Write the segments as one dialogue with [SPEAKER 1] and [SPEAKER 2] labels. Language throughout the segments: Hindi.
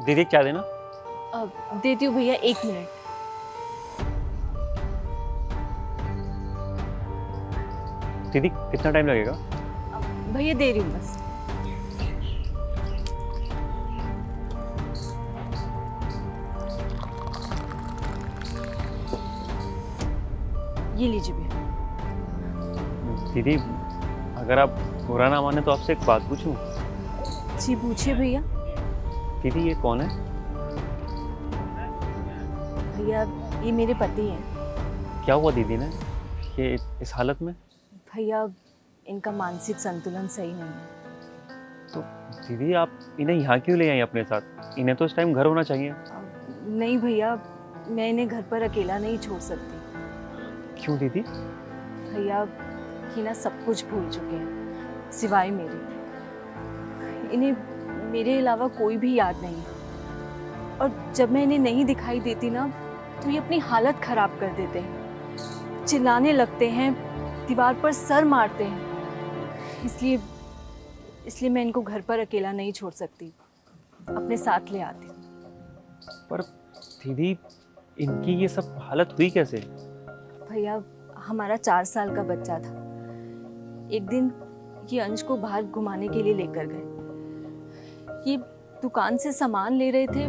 [SPEAKER 1] दीदी क्या देना?
[SPEAKER 2] देती हूँ भैया, 1 मिनट।
[SPEAKER 1] दीदी कितना टाइम लगेगा?
[SPEAKER 2] भैया दे रही हूँ बस। ये लीजिए भैया।
[SPEAKER 1] दीदी अगर आप बुरा ना माने तो आपसे एक बात पूछूं?
[SPEAKER 2] जी पूछिए भैया।
[SPEAKER 1] दीदी ये कौन है?
[SPEAKER 2] भैया ये मेरे पति हैं।
[SPEAKER 1] क्या हुआ दीदी ने ये इस हालत में?
[SPEAKER 2] भैया इनका मानसिक संतुलन सही नहीं है।
[SPEAKER 1] तो दीदी आप इन्हें यहाँ क्यों ले आई अपने साथ? इन्हें तो इस टाइम घर होना चाहिए।
[SPEAKER 2] नहीं भैया, मैं इन्हें घर पर अकेला नहीं छोड़ सकती।
[SPEAKER 1] क्यों दीदी?
[SPEAKER 2] भैया ये ना सब कुछ भूल चुके हैं सिवाय मेरे। इन्हें मेरे अलावा कोई भी याद नहीं है। और जब मैं इन्हें नहीं दिखाई देती ना तो ये अपनी हालत खराब कर देते हैं, चिल्लाने लगते हैं, दीवार पर सर मारते हैं। इसलिए मैं इनको घर पर अकेला नहीं छोड़ सकती, अपने साथ ले आती हूँ।
[SPEAKER 1] पर दीदी इनकी ये सब हालत हुई कैसे?
[SPEAKER 2] भैया हमारा 4 साल का बच्चा था। एक दिन ये अंश को बाहर घुमाने के लिए लेकर गए। ये दुकान से सामान ले रहे थे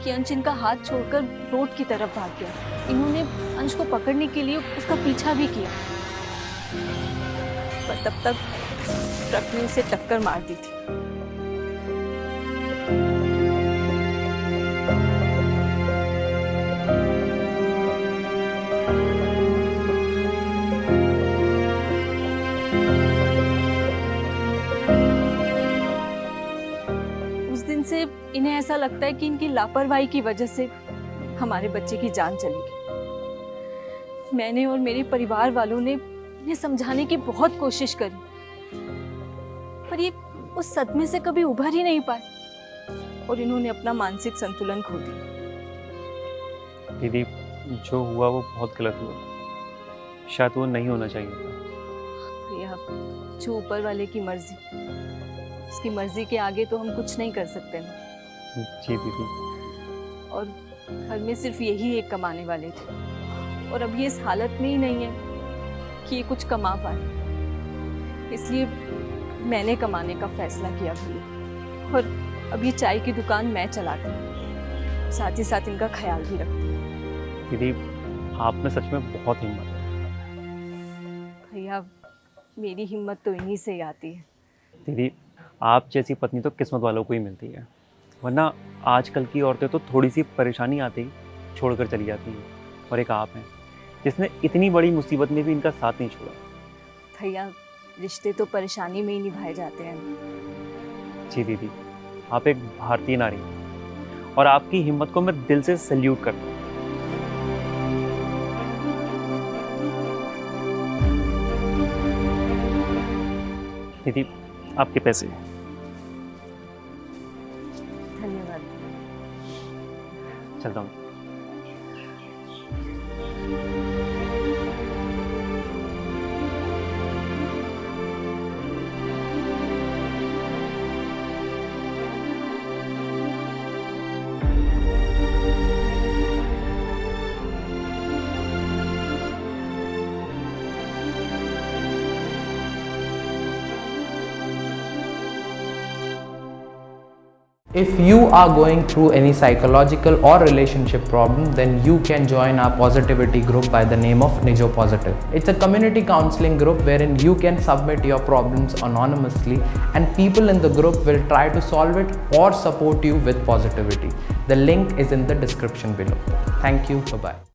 [SPEAKER 2] कि अंश इनका हाथ छोड़कर रोड की तरफ भाग गया। इन्होंने अंश को पकड़ने के लिए उसका पीछा भी किया, पर तब तक ट्रक ने उसे टक्कर मार दी थी। उस दिन से इन्हें ऐसा लगता है कि इनकी लापरवाही की वजह से हमारे बच्चे की जान चली गई। मैंने और मेरे परिवार वालों ने इन्हें समझाने की बहुत कोशिश करी, पर ये उस सदमे से कभी उभर ही नहीं पाए और इन्होंने अपना मानसिक संतुलन खो दिया।
[SPEAKER 1] दीदी जो हुआ वो बहुत गलत हुआ, शायद वो नहीं होना चाहिए था।
[SPEAKER 2] भैया जो ऊपर वाले की मर्जी, उसकी मर्जी के आगे तो हम कुछ नहीं कर सकते ना।
[SPEAKER 1] जी दीदी।
[SPEAKER 2] और घर में सिर्फ यही एक कमाने वाले थे और अब ये इस हालत में ही नहीं है कि ये कुछ कमा पाए। इसलिए मैंने कमाने का फैसला किया भैया, और अब ये चाय की दुकान मैं चलाती हूँ, साथ ही साथ इनका ख्याल भी रखती हूँ।
[SPEAKER 1] दीदी आप में सच में बहुत हिम्मत है।
[SPEAKER 2] भैया मेरी हिम्मत तो इन्हीं से ही आती है।
[SPEAKER 1] दीदी आप जैसी पत्नी तो किस्मत वालों को ही मिलती है, वरना आजकल की औरतें तो थोड़ी सी परेशानी आती ही छोड़कर चली जाती हैं, और एक आप हैं जिसने इतनी बड़ी मुसीबत में भी इनका साथ नहीं छोड़ा।
[SPEAKER 2] भैया रिश्ते तो परेशानी में ही निभाए जाते हैं।
[SPEAKER 1] जी दीदी आप एक भारतीय नारी हैं और आपकी हिम्मत को मैं दिल से सैल्यूट करता हूँ। दीदी आपके पैसे।
[SPEAKER 2] धन्यवाद।
[SPEAKER 1] चलता हूँ।
[SPEAKER 3] If you are going through any psychological or relationship problem, then you can join our positivity group by the name of Nijo Positive. It's a community counseling group wherein you can submit your problems anonymously and people in the group will try to solve it or support you with positivity. The link is in the description below. Thank you. Bye-bye.